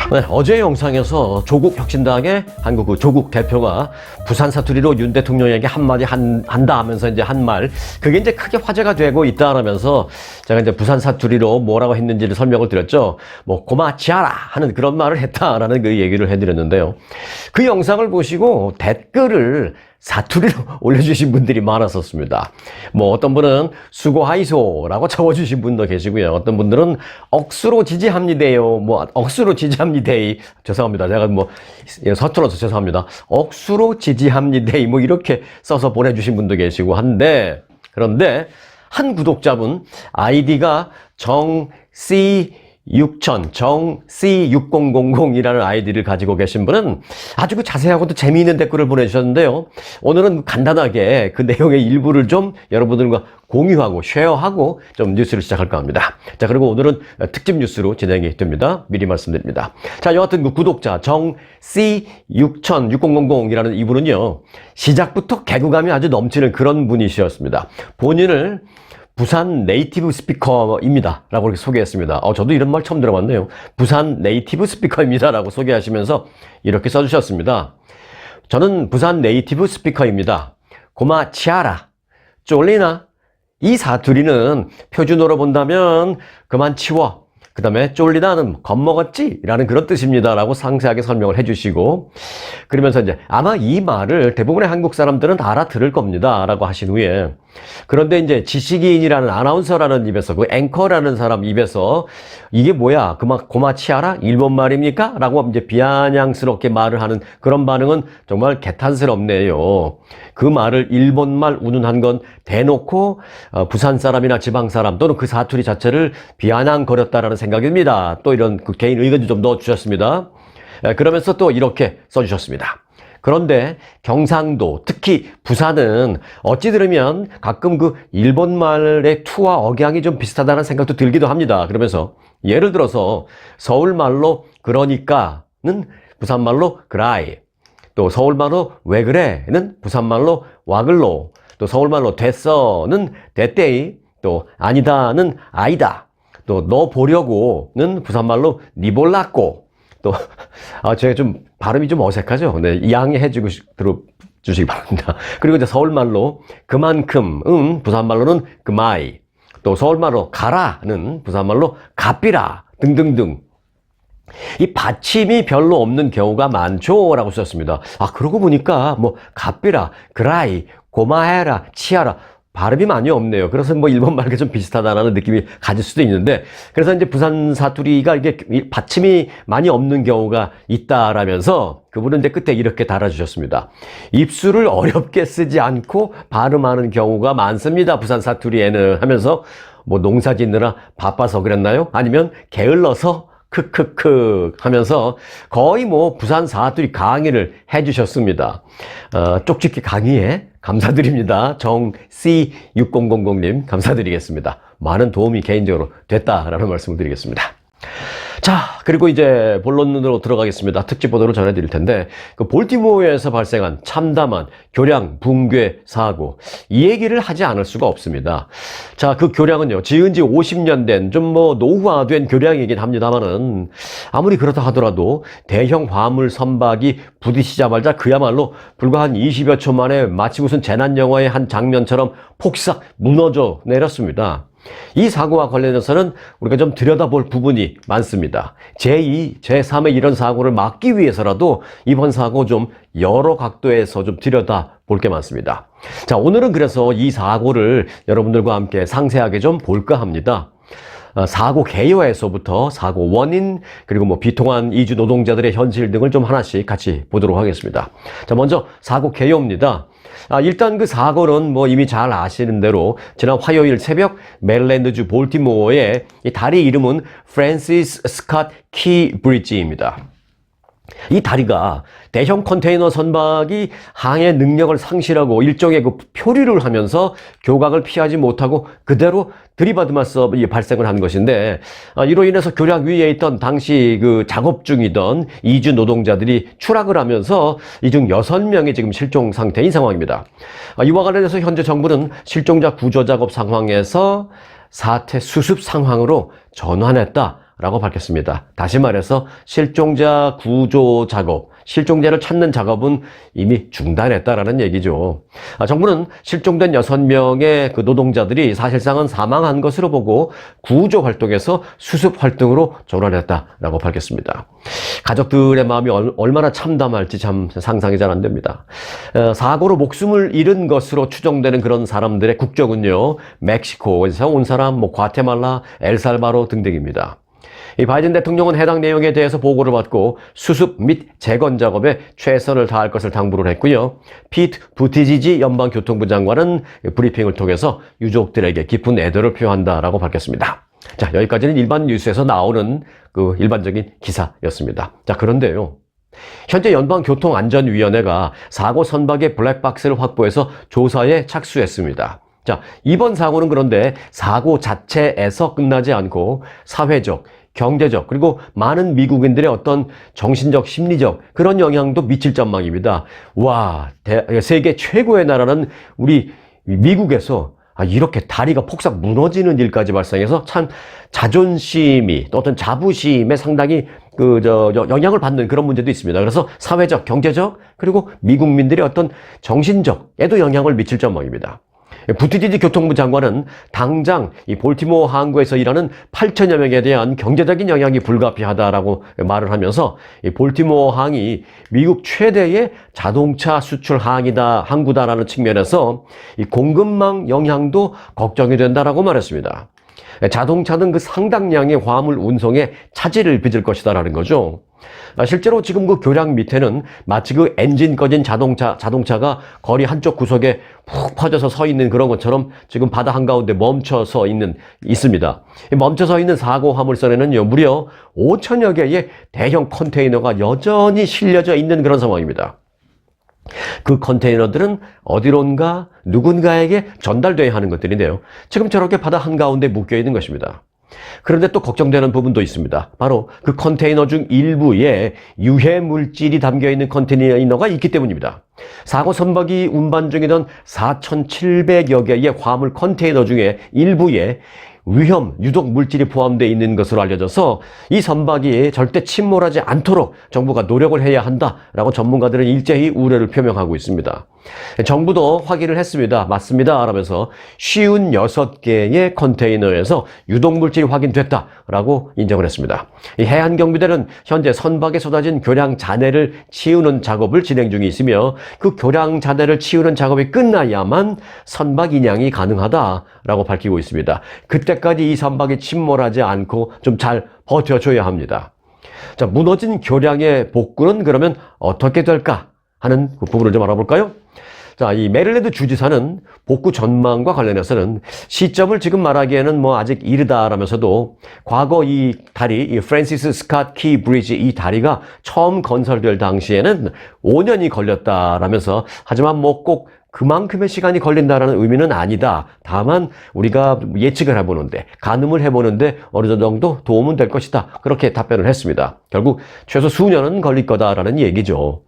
네, 어제 영상에서 조국 혁신당의 한국 조국 대표가 부산 사투리로 윤 대통령에게 한마디 한다 하면서 이제 한 말, 그게 이제 크게 화제가 되고 있다라면서 제가 이제 부산 사투리로 뭐라고 했는지를 설명을 드렸죠. 뭐 고마치아라 하는 그런 말을 했다라는 그 얘기를 해드렸는데요. 그 영상을 보시고 댓글을 사투리로 올려주신 분들이 많았었습니다. 뭐 어떤 분은 수고하이소라고 적어주신 분도 계시고요. 어떤 분들은 억수로 지지합니다요. 뭐 억수로 지지합니다이. 죄송합니다. 제가 뭐 서툴러서 죄송합니다. 억수로 지지합니다이. 뭐 이렇게 써서 보내주신 분도 계시고 한데, 그런데 한 구독자분 아이디가 정C6000이라는 아이디를 가지고 계신 분은 아주 그 자세하고도 재미있는 댓글을 보내주셨는데요. 오늘은 간단하게 그 내용의 일부를 좀 여러분들과 공유하고 쉐어하고 좀 뉴스를 시작할까 합니다. 자, 그리고 오늘은 특집 뉴스로 진행이 됩니다. 미리 말씀드립니다. 자, 여하튼 그 구독자 정C6000이라는 이분은요, 시작부터 개그감이 아주 넘치는 그런 분이셨습니다. 본인을 부산 네이티브 스피커입니다 라고 이렇게 소개했습니다. 저도 이런 말 처음 들어봤네요. 부산 네이티브 스피커입니다 라고 소개하시면서 이렇게 써주셨습니다. 저는 부산 네이티브 스피커입니다. 고마치아라. 쫄리나? 이 사투리는 표준어로 본다면 그만 치워. 그 다음에 쫄리다는 겁먹었지? 라는 그런 뜻입니다 라고 상세하게 설명을 해주시고, 그러면서 이제 아마 이 말을 대부분의 한국 사람들은 알아들을 겁니다 라고 하신 후에, 그런데 이제 지식인이라는 아나운서라는 입에서, 그 앵커라는 사람 입에서 이게 뭐야? 고마치아라? 일본 말입니까? 라고 이제 비아냥스럽게 말을 하는 그런 반응은 정말 개탄스럽네요. 그 말을 일본말 운운한 건 대놓고 부산 사람이나 지방 사람 또는 그 사투리 자체를 비아냥거렸다라는 생각입니다. 또 이런 그 개인 의견도 좀 넣어주셨습니다. 그러면서 또 이렇게 써주셨습니다. 그런데 경상도, 특히 부산은 어찌 들으면 가끔 그 일본말의 투와 억양이 좀 비슷하다는 생각도 들기도 합니다. 그러면서 예를 들어서 서울말로 그러니까는 부산말로 그라이, 또 서울말로 왜 그래는 부산말로 와글로, 또 서울말로 됐어는 됐대이, 또 아니다는 아이다, 또 너 보려고는 부산말로 니 볼라꼬, 또 제가 좀 발음이 좀 어색하죠. 네, 양해해 주시기 바랍니다. 그리고 이제 서울말로 그만큼, 부산말로는 그마이, 또 서울말로 가라는 부산말로 값비라 등등등. 이 받침이 별로 없는 경우가 많죠라고 썼습니다. 그러고 보니까 뭐 값비라, 그라이, 고마해라, 치아라 발음이 많이 없네요. 그래서 뭐 일본 말과 좀 비슷하다는 느낌이 가질 수도 있는데, 그래서 이제 부산 사투리가 이게 받침이 많이 없는 경우가 있다라면서 그분은 이제 끝에 이렇게 달아주셨습니다. 입술을 어렵게 쓰지 않고 발음하는 경우가 많습니다, 부산 사투리에는, 하면서 뭐 농사 짓느라 바빠서 그랬나요? 아니면 게을러서 크크크 하면서 거의 뭐 부산 사투리 강의를 해주셨습니다. 쪽집게 강의에 감사드립니다. 정C6000님 감사드리겠습니다. 많은 도움이 개인적으로 됐다라는 말씀을 드리겠습니다. 자, 그리고 이제 본론으로 들어가겠습니다. 특집 보도를 전해드릴 텐데, 그 볼티모어에서 발생한 참담한 교량 붕괴 사고, 이 얘기를 하지 않을 수가 없습니다. 자, 그 교량은요, 지은 지 50년 된 좀 뭐 노후화된 교량이긴 합니다만은, 아무리 그렇다 하더라도 대형 화물 선박이 부딪히자마자 그야말로 불과 한 20여 초 만에 마치 무슨 재난 영화의 한 장면처럼 폭삭 무너져 내렸습니다. 이 사고와 관련해서는 우리가 좀 들여다볼 부분이 많습니다. 제2, 제3의 이런 사고를 막기 위해서라도 이번 사고 좀 여러 각도에서 좀 들여다볼 게 많습니다. 자, 오늘은 그래서 이 사고를 여러분들과 함께 상세하게 좀 볼까 합니다. 사고 개요에서부터 사고 원인, 그리고 뭐 비통한 이주 노동자들의 현실 등을 좀 하나씩 같이 보도록 하겠습니다. 자, 먼저 사고 개요입니다. 일단 그 사고는 뭐 이미 잘 아시는 대로 지난 화요일 새벽 메릴랜드주 볼티모어의 이 다리 이름은 프랜시스 스캇 키 브리지입니다. 이 다리가 대형 컨테이너 선박이 항해 능력을 상실하고 일종의 그 표류를 하면서 교각을 피하지 못하고 그대로 들이받으면서 발생을 한 것인데, 이로 인해서 교량 위에 있던 당시 그 작업 중이던 이주 노동자들이 추락을 하면서 이 중 6명이 지금 실종 상태인 상황입니다. 이와 관련해서 현재 정부는 실종자 구조 작업 상황에서 사태 수습 상황으로 전환했다 라고 밝혔습니다. 다시 말해서 실종자 구조 작업, 실종자를 찾는 작업은 이미 중단했다라는 얘기죠. 정부는 실종된 6명의 그 노동자들이 사실상은 사망한 것으로 보고 구조 활동에서 수습 활동으로 전환했다라고 밝혔습니다. 가족들의 마음이 얼마나 참담할지 참 상상이 잘 안 됩니다. 사고로 목숨을 잃은 것으로 추정되는 그런 사람들의 국적은요, 멕시코에서 온 사람, 과테말라, 엘살바도르 등등입니다. 이 바이든 대통령은 해당 내용에 대해서 보고를 받고 수습 및 재건 작업에 최선을 다할 것을 당부를 했고요. 피트 부티지지 연방교통부 장관은 브리핑을 통해서 유족들에게 깊은 애도를 표한다라고 밝혔습니다. 자, 여기까지는 일반 뉴스에서 나오는 그 일반적인 기사였습니다. 자, 그런데요. 현재 연방교통안전위원회가 사고 선박의 블랙박스를 확보해서 조사에 착수했습니다. 자, 이번 사고는 그런데 사고 자체에서 끝나지 않고 사회적, 경제적, 그리고 많은 미국인들의 어떤 정신적, 심리적 그런 영향도 미칠 전망입니다. 와, 세계 최고의 나라는 우리 미국에서 이렇게 다리가 폭삭 무너지는 일까지 발생해서 참 자존심이 또 어떤 자부심에 상당히 영향을 받는 그런 문제도 있습니다. 그래서 사회적, 경제적, 그리고 미국민들의 어떤 정신적에도 영향을 미칠 전망입니다. 부티지지 교통부 장관은 당장 이 볼티모어 항구에서 일하는 8천여 명에 대한 경제적인 영향이 불가피하다라고 말을 하면서 이 볼티모어 항이 미국 최대의 자동차 수출 항구다라는 측면에서 이 공급망 영향도 걱정이 된다라고 말했습니다. 자동차는 그 상당량의 화물 운송에 차질을 빚을 것이다라는 거죠. 실제로 지금 그 교량 밑에는 마치 그 엔진 꺼진 자동차가 거리 한쪽 구석에 푹 퍼져서 서 있는 그런 것처럼 지금 바다 한가운데 멈춰서 있습니다. 멈춰서 있는 사고 화물선에는요, 무려 5천여 개의 대형 컨테이너가 여전히 실려져 있는 그런 상황입니다. 그 컨테이너들은 어디론가 누군가에게 전달돼야 하는 것들인데요. 지금 저렇게 바다 한가운데 묶여 있는 것입니다. 그런데 또 걱정되는 부분도 있습니다. 바로 그 컨테이너 중 일부에 유해 물질이 담겨 있는 컨테이너가 있기 때문입니다. 사고 선박이 운반 중이던 4,700여 개의 화물 컨테이너 중에 일부에 위험, 유독 물질이 포함되어 있는 것으로 알려져서 이 선박이 절대 침몰하지 않도록 정부가 노력을 해야 한다라고 전문가들은 일제히 우려를 표명하고 있습니다. 정부도 확인을 했습니다. 맞습니다. 라면서 56개의 컨테이너에서 유독 물질이 확인됐다라고 인정을 했습니다. 이 해안경비대는 현재 선박에 쏟아진 교량 잔해를 치우는 작업을 진행 중에 있으며 그 교량 잔해를 치우는 작업이 끝나야만 선박 인양이 가능하다라고 밝히고 있습니다. 그때까지 이 선박이 침몰하지 않고 좀 잘 버텨줘야 합니다. 자, 무너진 교량의 복구는 그러면 어떻게 될까 하는 그 부분을 좀 알아볼까요? 자, 이 메릴랜드 주지사는 복구 전망과 관련해서는 시점을 지금 말하기에는 아직 이르다라면서도 과거 이 다리, 이 프랜시스 스캇 키 브리지 이 다리가 처음 건설될 당시에는 5년이 걸렸다라면서 하지만 꼭 그만큼의 시간이 걸린다는 의미는 아니다. 다만 우리가 예측을 해보는데, 가늠을 해보는데 어느 정도 도움은 될 것이다. 그렇게 답변을 했습니다. 결국 최소 수년은 걸릴 거다라는 얘기죠.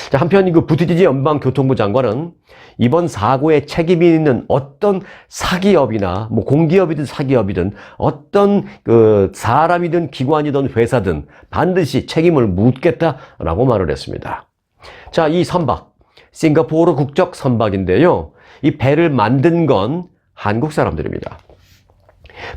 자, 한편 그 부티지지 연방교통부 장관은 이번 사고에 책임이 있는 어떤 사기업이나 공기업이든 사기업이든 어떤 그 사람이든 기관이든 회사든 반드시 책임을 묻겠다라고 말을 했습니다. 자, 이 선박 싱가포르 국적 선박인데요. 이 배를 만든 건 한국 사람들입니다.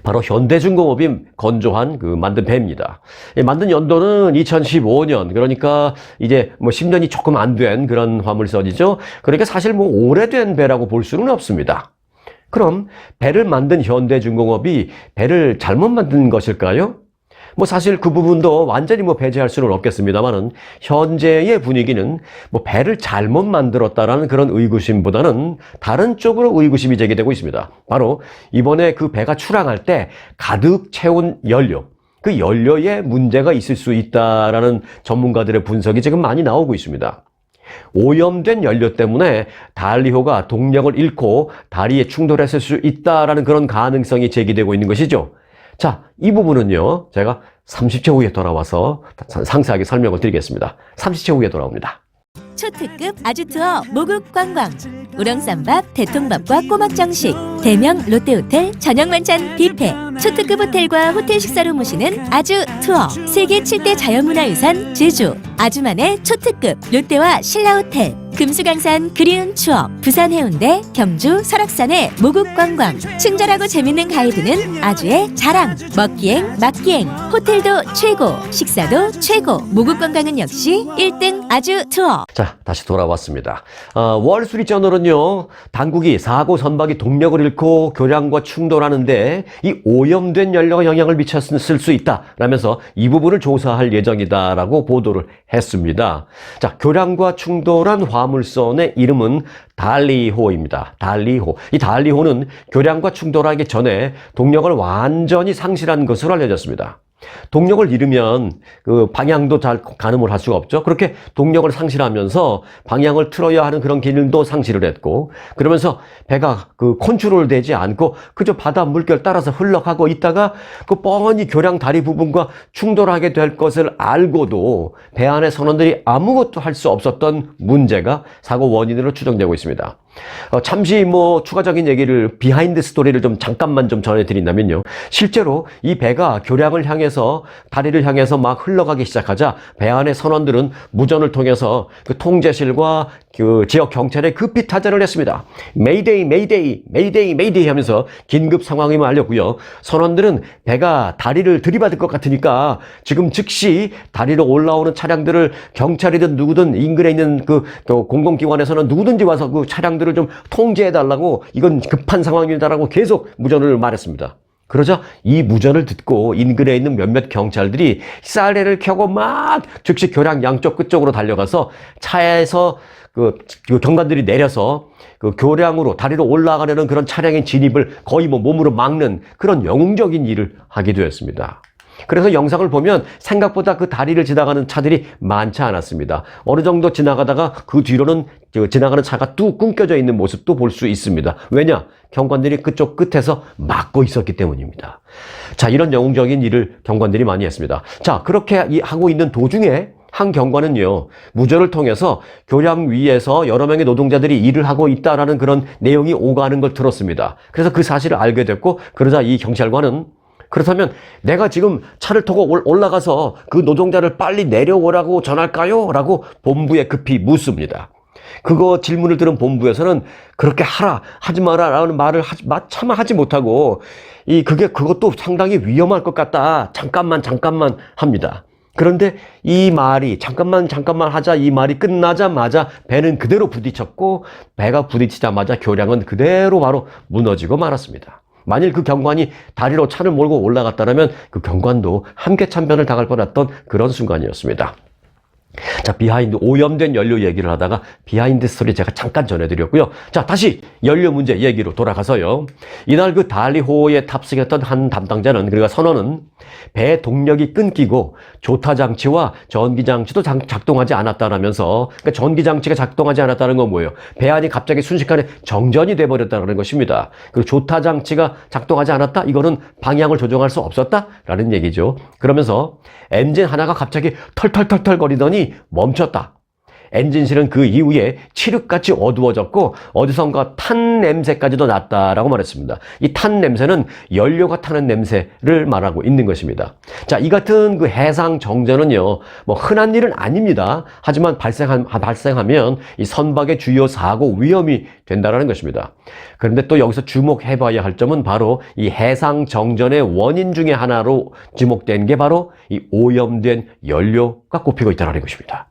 바로 현대중공업이 건조한 만든 배입니다. 만든 연도는 2015년, 그러니까 이제 10년이 조금 안 된 그런 화물선이죠. 그러니까 사실 오래된 배라고 볼 수는 없습니다. 그럼 배를 만든 현대중공업이 배를 잘못 만든 것일까요? 사실 그 부분도 완전히 배제할 수는 없겠습니다만은 현재의 분위기는 배를 잘못 만들었다라는 그런 의구심보다는 다른 쪽으로 의구심이 제기되고 있습니다. 바로 이번에 그 배가 출항할 때 가득 채운 연료, 그 연료에 문제가 있을 수 있다라는 전문가들의 분석이 지금 많이 나오고 있습니다. 오염된 연료 때문에 달리호가 동력을 잃고 다리에 충돌했을 수 있다라는 그런 가능성이 제기되고 있는 것이죠. 자, 이 부분은요, 제가 30초 후에 돌아와서 상세하게 설명을 드리겠습니다. 30초 후에 돌아옵니다. 초특급 아주투어 모국 관광, 우렁쌈밥, 대통밥과 꼬막정식, 대명 롯데호텔 저녁 만찬 뷔페, 초특급 호텔과 호텔 식사로 모시는 아주 투어, 세계 7대 자연문화유산 제주, 아주만의 초특급 롯데와 신라호텔, 금수강산 그리운 추억, 부산 해운대, 경주 설악산의 모국 관광, 친절하고 재밌는 가이드는 아주의 자랑, 먹기행, 맛기행, 호텔도 최고, 식사도 최고, 모국 관광은 역시 1등 아주 투어. 자, 다시 돌아왔습니다. 월스트리트저널은요, 당국이 사고 선박이 동력을 잃고 교량과 충돌하는데 이 오염된 연료가 영향을 미쳤을 수 있다라면서 이 부분을 조사할 예정이다라고 보도를 했습니다. 자, 교량과 충돌한 화물선의 이름은 달리호입니다. 달리호. 이 달리호는 교량과 충돌하기 전에 동력을 완전히 상실한 것으로 알려졌습니다. 동력을 잃으면 그 방향도 잘 가늠을 할 수가 없죠. 그렇게 동력을 상실하면서 방향을 틀어야 하는 그런 기능도 상실을 했고, 그러면서 배가 그 컨트롤 되지 않고 그저 바다 물결 따라서 흘러가고 있다가 그 뻔히 교량 다리 부분과 충돌하게 될 것을 알고도 배 안의 선원들이 아무것도 할 수 없었던 문제가 사고 원인으로 추정되고 있습니다. 잠시 추가적인 얘기를, 비하인드 스토리를 잠깐만 전해드린다면요. 실제로 이 배가 교량을 향해서, 다리를 향해서 막 흘러가기 시작하자 배 안의 선원들은 무전을 통해서 그 통제실과 그 지역 경찰에 급히 타전을 했습니다. 메이데이, 메이데이, 메이데이, 메이데이 하면서 긴급 상황임을 알렸고요. 선원들은 배가 다리를 들이받을 것 같으니까 지금 즉시 다리로 올라오는 차량들을, 경찰이든 누구든 인근에 있는 그 공공기관에서는 누구든지 와서 그 차량들을 좀 통제해달라고, 이건 급한 상황이다라고 계속 무전을 말했습니다. 그러자 이 무전을 듣고 인근에 있는 몇몇 경찰들이 사이렌을 켜고 막 즉시 교량 양쪽 끝쪽으로 달려가서 차에서 그 경관들이 내려서 그 교량으로 다리로 올라가려는 그런 차량의 진입을 거의 몸으로 막는 그런 영웅적인 일을 하게 되었습니다. 그래서 영상을 보면 생각보다 그 다리를 지나가는 차들이 많지 않았습니다. 어느 정도 지나가다가 그 뒤로는 지나가는 차가 뚝 끊겨져 있는 모습도 볼 수 있습니다. 왜냐? 경관들이 그쪽 끝에서 막고 있었기 때문입니다. 자, 이런 영웅적인 일을 경관들이 많이 했습니다. 자, 그렇게 하고 있는 도중에 한 경관은요, 무전을 통해서 교량 위에서 여러 명의 노동자들이 일을 하고 있다라는 그런 내용이 오가는 걸 들었습니다. 그래서 그 사실을 알게 됐고, 그러자 이 경찰관은, 그렇다면 내가 지금 차를 타고 올라가서 그 노동자를 빨리 내려오라고 전할까요? 라고 본부에 급히 묻습니다. 그거 질문을 들은 본부에서는 그렇게 하라, 하지 마라 라는 말을 차마 하지 못하고, 그것도 상당히 위험할 것 같다, 잠깐만 합니다. 그런데 이 말이 잠깐만 하자, 이 말이 끝나자마자 배는 그대로 부딪혔고, 배가 부딪히자마자 교량은 그대로 바로 무너지고 말았습니다. 만일 그 경관이 다리로 차를 몰고 올라갔다면 그 경관도 함께 참변을 당할 뻔했던 그런 순간이었습니다. 자, 비하인드, 오염된 연료 얘기를 하다가 비하인드 스토리 제가 잠깐 전해드렸고요. 자, 다시 연료 문제 얘기로 돌아가서요. 이날 그 달리호에 탑승했던 한 담당자는, 그러니까 선원은 배 동력이 끊기고 조타장치와 전기장치도 작동하지 않았다라면서, 그러니까 전기장치가 작동하지 않았다는 건 뭐예요? 배 안이 갑자기 순식간에 정전이 돼버렸다는 것입니다. 그리고 조타장치가 작동하지 않았다? 이거는 방향을 조정할 수 없었다라는 얘기죠. 그러면서 엔진 하나가 갑자기 털털털털 거리더니 멈췄다. 엔진실은 그 이후에 칠흑같이 어두워졌고 어디선가 탄 냄새까지도 났다라고 말했습니다. 이 탄 냄새는 연료가 타는 냄새를 말하고 있는 것입니다. 자, 이 같은 그 해상 정전은요, 흔한 일은 아닙니다. 하지만 발생하면 이 선박의 주요 사고 위험이 된다는 것입니다. 그런데 또 여기서 주목해봐야 할 점은 바로 이 해상 정전의 원인 중에 하나로 지목된 게 바로 이 오염된 연료가 꼽히고 있다는 것입니다.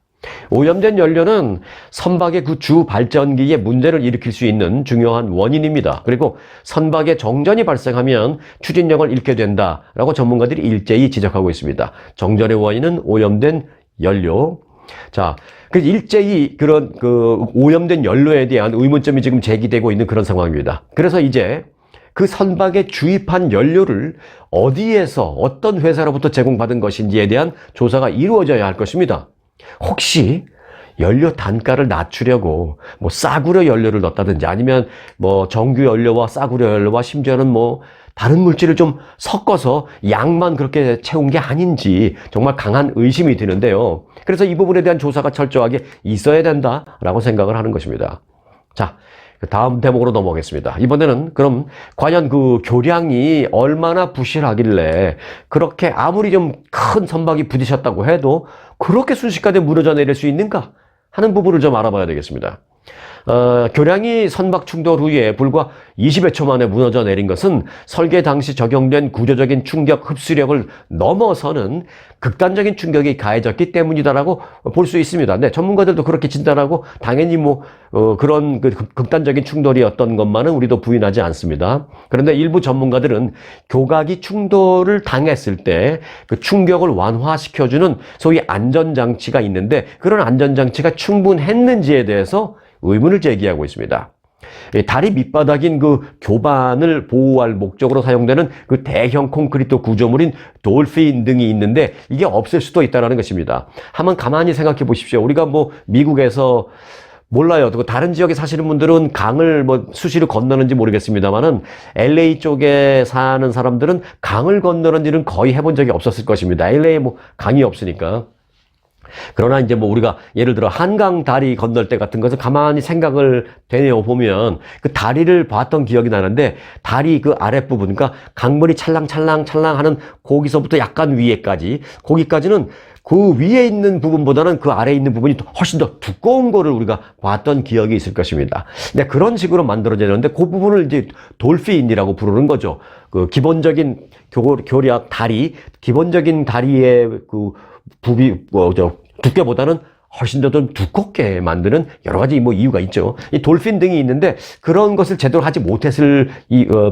오염된 연료는 선박의 그 주 발전기에 문제를 일으킬 수 있는 중요한 원인입니다. 그리고 선박의 정전이 발생하면 추진력을 잃게 된다라고 전문가들이 일제히 지적하고 있습니다. 정전의 원인은 오염된 연료. 자, 일제히 그런 오염된 연료에 대한 의문점이 지금 제기되고 있는 그런 상황입니다. 그래서 이제 그 선박에 주입한 연료를 어디에서 어떤 회사로부터 제공받은 것인지에 대한 조사가 이루어져야 할 것입니다. 혹시 연료 단가를 낮추려고 싸구려 연료를 넣었다든지, 아니면 정규 연료와 싸구려 연료와 심지어는 다른 물질을 좀 섞어서 양만 그렇게 채운 게 아닌지 정말 강한 의심이 드는데요. 그래서 이 부분에 대한 조사가 철저하게 있어야 된다라고 생각을 하는 것입니다. 자, 다음 대목으로 넘어가겠습니다. 이번에는 그럼 과연 그 교량이 얼마나 부실하길래 그렇게 아무리 좀 큰 선박이 부딪혔다고 해도 그렇게 순식간에 무너져 내릴 수 있는가 하는 부분을 좀 알아봐야 되겠습니다. 교량이 선박 충돌 후에 불과 20여 초 만에 무너져 내린 것은 설계 당시 적용된 구조적인 충격 흡수력을 넘어서는 극단적인 충격이 가해졌기 때문이다라고 볼 수 있습니다. 네, 전문가들도 그렇게 진단하고 당연히 그런 극단적인 충돌이었던 것만은 우리도 부인하지 않습니다. 그런데 일부 전문가들은 교각이 충돌을 당했을 때 그 충격을 완화시켜주는 소위 안전장치가 있는데 그런 안전장치가 충분했는지에 대해서 의문을 제기하고 있습니다. 다리 밑바닥인 그 교반을 보호할 목적으로 사용되는 그 대형 콘크리트 구조물인 돌핀 등이 있는데 이게 없을 수도 있다는 것입니다. 한번 가만히 생각해 보십시오. 우리가 미국에서 몰라요. 다른 지역에 사시는 분들은 강을 수시로 건너는지 모르겠습니다만은 LA 쪽에 사는 사람들은 강을 건너는 일은 거의 해본 적이 없었을 것입니다. LA에 강이 없으니까. 그러나 이제 우리가 예를 들어 한강 다리 건널 때 같은 것을 가만히 생각을 되뇌어 보면 그 다리를 봤던 기억이 나는데 다리 그 아랫부분, 그러니까 강물이 찰랑찰랑 하는 거기서부터 약간 위에까지, 거기까지는 그 위에 있는 부분보다는 그 아래에 있는 부분이 훨씬 더 두꺼운 거를 우리가 봤던 기억이 있을 것입니다. 근데 그런 식으로 만들어지는데 그 부분을 이제 돌핀이라고 부르는 거죠. 그 기본적인 교략 다리, 기본적인 다리의 그 두께보다는 훨씬 더 좀 두껍게 만드는 여러 가지 이유가 있죠. 이 돌핀 등이 있는데 그런 것을 제대로 하지 못했을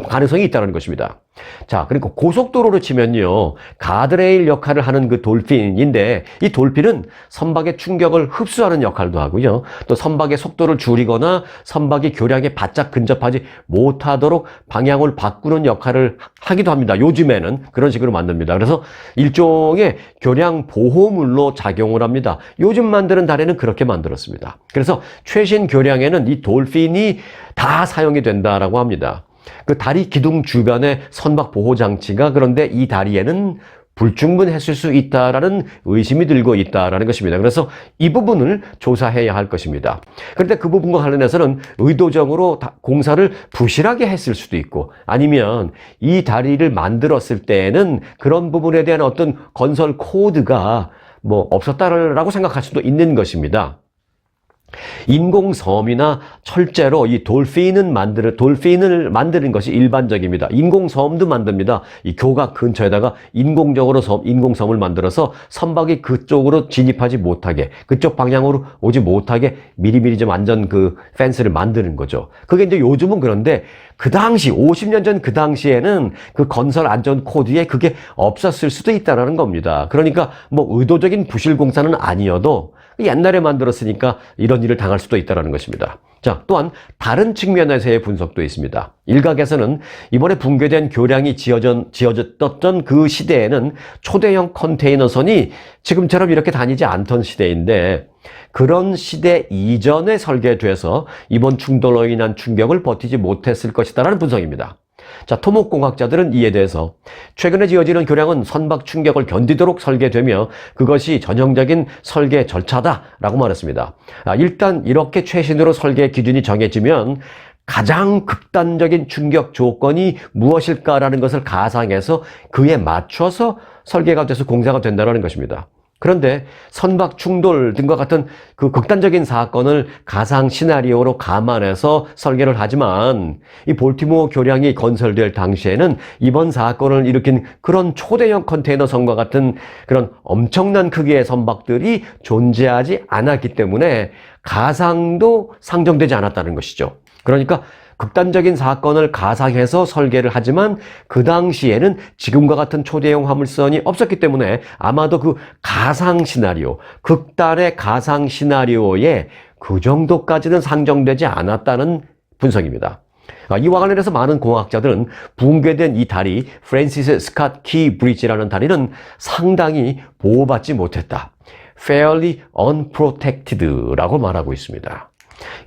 가능성이 있다는 것입니다. 자, 그리고 고속도로로 치면요, 가드레일 역할을 하는 그 돌핀인데 이 돌핀은 선박의 충격을 흡수하는 역할도 하고요, 또 선박의 속도를 줄이거나 선박이 교량에 바짝 근접하지 못하도록 방향을 바꾸는 역할을 하기도 합니다. 요즘에는 그런 식으로 만듭니다. 그래서 일종의 교량 보호물로 작용을 합니다. 요즘 만드는 다리는 그렇게 만들었습니다. 그래서 최신 교량에는 이 돌핀이 다 사용이 된다라고 합니다. 그 다리 기둥 주변의 선박 보호 장치가 그런데 이 다리에는 불충분했을 수 있다라는 의심이 들고 있다라는 것입니다. 그래서 이 부분을 조사해야 할 것입니다. 그런데 그 부분과 관련해서는 의도적으로 공사를 부실하게 했을 수도 있고, 아니면 이 다리를 만들었을 때에는 그런 부분에 대한 어떤 건설 코드가 없었다라고 생각할 수도 있는 것입니다. 인공섬이나 철제로 이 돌핀을 만드는 것이 일반적입니다. 인공섬도 만듭니다. 이 교각 근처에다가 인공섬을 만들어서 선박이 그쪽으로 진입하지 못하게, 그쪽 방향으로 오지 못하게 미리미리 좀 안전 펜스를 만드는 거죠. 그게 이제 요즘은 그런데 그 당시 50년 전 그 당시에는 그 건설 안전 코드에 그게 없었을 수도 있다라는 겁니다. 그러니까 의도적인 부실 공사는 아니어도 옛날에 만들었으니까 이런 일을 당할 수도 있다는 것입니다. 자, 또한 다른 측면에서의 분석도 있습니다. 일각에서는 이번에 붕괴된 교량이 지어졌던 그 시대에는 초대형 컨테이너선이 지금처럼 이렇게 다니지 않던 시대인데, 그런 시대 이전에 설계돼서 이번 충돌로 인한 충격을 버티지 못했을 것이다라는 분석입니다. 자, 토목공학자들은 이에 대해서 최근에 지어지는 교량은 선박 충격을 견디도록 설계되며 그것이 전형적인 설계 절차다라고 말했습니다. 일단 이렇게 최신으로 설계 기준이 정해지면 가장 극단적인 충격 조건이 무엇일까라는 것을 가상해서 그에 맞춰서 설계가 돼서 공사가 된다는 것입니다. 그런데 선박 충돌 등과 같은 그 극단적인 사건을 가상 시나리오로 감안해서 설계를 하지만 이 볼티모어 교량이 건설될 당시에는 이번 사건을 일으킨 그런 초대형 컨테이너선과 같은 그런 엄청난 크기의 선박들이 존재하지 않았기 때문에 가상도 상정되지 않았다는 것이죠. 그러니까 극단적인 사건을 가상해서 설계를 하지만 그 당시에는 지금과 같은 초대형 화물선이 없었기 때문에 아마도 그 가상 시나리오, 극단의 가상 시나리오에 그 정도까지는 상정되지 않았다는 분석입니다. 이와 관련해서 많은 공학자들은 붕괴된 이 다리, 프랜시스 스캇 키 브리지라는 다리는 상당히 보호받지 못했다, fairly unprotected라고 말하고 있습니다.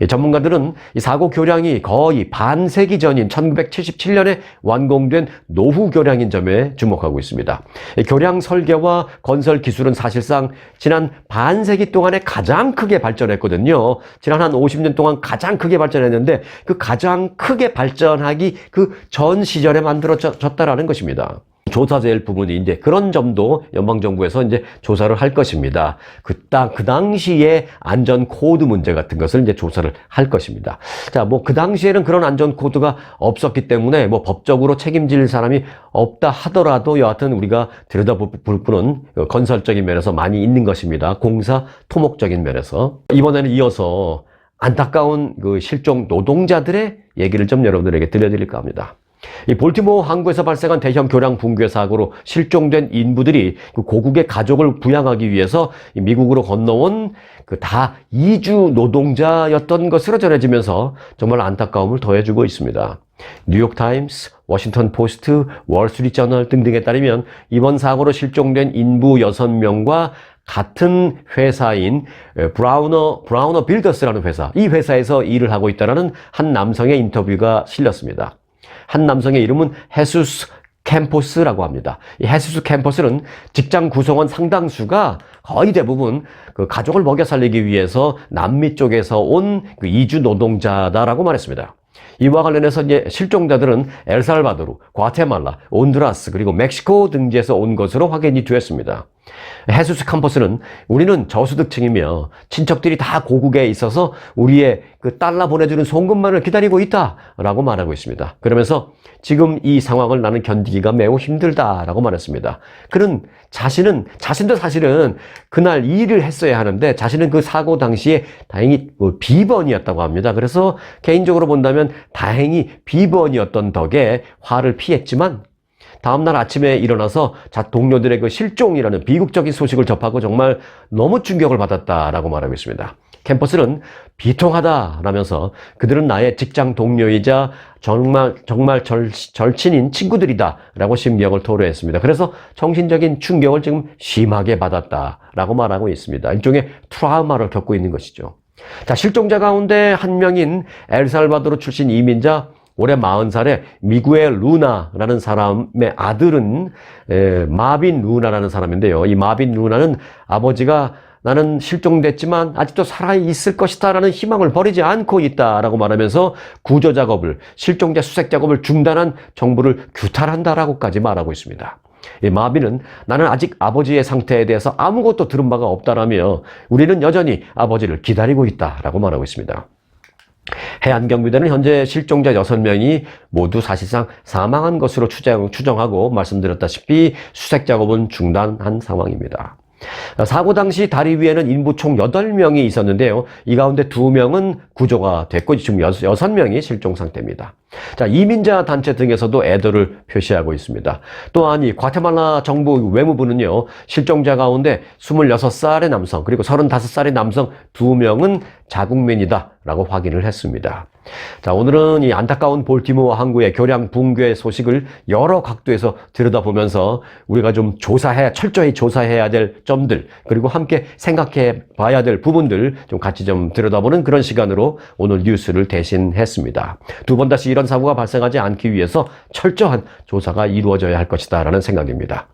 전문가들은 이 사고 교량이 거의 반세기 전인 1977년에 완공된 노후 교량인 점에 주목하고 있습니다. 교량 설계와 건설 기술은 사실상 지난 반세기 동안에 가장 크게 발전했거든요. 지난 한 50년 동안 가장 크게 발전했는데 그 가장 크게 발전하기 그 전 시절에 만들어졌다라는 것입니다. 조사될 부분이 이제 그런 점도 연방정부에서 이제 조사를 할 것입니다. 그 당시에 안전 코드 문제 같은 것을 이제 조사를 할 것입니다. 자, 뭐 그 당시에는 그런 안전 코드가 없었기 때문에 뭐 법적으로 책임질 사람이 없다 하더라도 여하튼 우리가 들여다볼 부분은 건설적인 면에서 많이 있는 것입니다. 공사 토목적인 면에서. 이번에는 이어서 안타까운 그 실종 노동자들의 얘기를 좀 여러분들에게 들려드릴까 합니다. 이 볼티모어 항구에서 발생한 대형 교량 붕괴 사고로 실종된 인부들이 그 고국의 가족을 부양하기 위해서 미국으로 건너온 그 다 이주 노동자였던 것으로 전해지면서 정말 안타까움을 더해주고 있습니다. 뉴욕타임스, 워싱턴 포스트, 월스트리트저널 등등에 따르면 이번 사고로 실종된 인부 6명과 같은 회사인 브라우너 빌더스라는 회사, 이 회사에서 일을 하고 있다는 한 남성의 인터뷰가 실렸습니다. 한 남성의 이름은 헤수스 캠포스라고 합니다. 이 헤수스 캠포스는 직장 구성원 상당수가 거의 대부분 그 가족을 먹여 살리기 위해서 남미 쪽에서 온 그 이주 노동자다라고 말했습니다. 이와 관련해서 이제 실종자들은 엘살바도르, 과테말라, 온두라스 그리고 멕시코 등지에서 온 것으로 확인이 되었습니다. 헤수스 캠퍼스는 우리는 저소득층이며 친척들이 다 고국에 있어서 우리의 그 달러 보내주는 송금만을 기다리고 있다라고 말하고 있습니다. 그러면서 지금 이 상황을 나는 견디기가 매우 힘들다라고 말했습니다. 그는 자신도 사실은 그날 일을 했어야 하는데 자신은 그 사고 당시에 다행히 비번이었다고 합니다. 그래서 개인적으로 본다면 다행히 비번이었던 덕에 화를 피했지만 다음날 아침에 일어나서 동료들의 그 실종이라는 비극적인 소식을 접하고 정말 너무 충격을 받았다라고 말하고 있습니다. 캠퍼스는 비통하다라면서 그들은 나의 직장 동료이자 정말 절친인 친구들이다라고 심경을 토로했습니다. 그래서 정신적인 충격을 지금 심하게 받았다라고 말하고 있습니다. 일종의 트라우마를 겪고 있는 것이죠. 자, 실종자 가운데 한 명인 엘살바도르 출신 이민자 올해 40살의 미구엘 루나라는 사람의 아들은 마빈 루나라는 사람인데요. 이 마빈 루나는 아버지가 나는 실종됐지만 아직도 살아있을 것이다 라는 희망을 버리지 않고 있다라고 말하면서 구조 작업을, 실종자 수색 작업을 중단한 정부를 규탄한다라고까지 말하고 있습니다. 이 마빈은 나는 아직 아버지의 상태에 대해서 아무것도 들은 바가 없다라며 우리는 여전히 아버지를 기다리고 있다라고 말하고 있습니다. 해안경비대는 현재 실종자 6명이 모두 사실상 사망한 것으로 추정하고 말씀드렸다시피 수색 작업은 중단한 상황입니다. 사고 당시 다리 위에는 인부 총 8명이 있었는데요. 이 가운데 2명은 구조가 됐고 지금 6명이 실종 상태입니다. 자, 이민자 단체 등에서도 애도를 표시하고 있습니다. 또한 이 과테말라 정부 외무부는요. 실종자 가운데 26살의 남성 그리고 35살의 남성 2명은 자국민이다 라고 확인을 했습니다. 자, 오늘은 이 안타까운 볼티모어 항구의 교량 붕괴 소식을 여러 각도에서 들여다보면서 우리가 좀 철저히 조사해야 될 점들, 그리고 함께 생각해 봐야 될 부분들 좀 같이 좀 들여다보는 그런 시간으로 오늘 뉴스를 대신했습니다. 두 번 다시 이런 사고가 발생하지 않기 위해서 철저한 조사가 이루어져야 할 것이다 라는 생각입니다.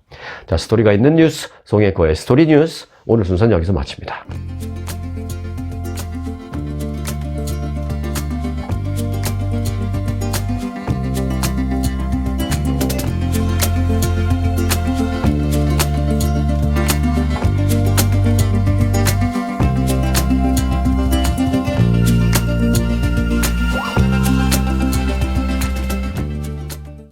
자, 스토리가 있는 뉴스, 송혜거의 스토리 뉴스, 오늘 순서는 여기서 마칩니다.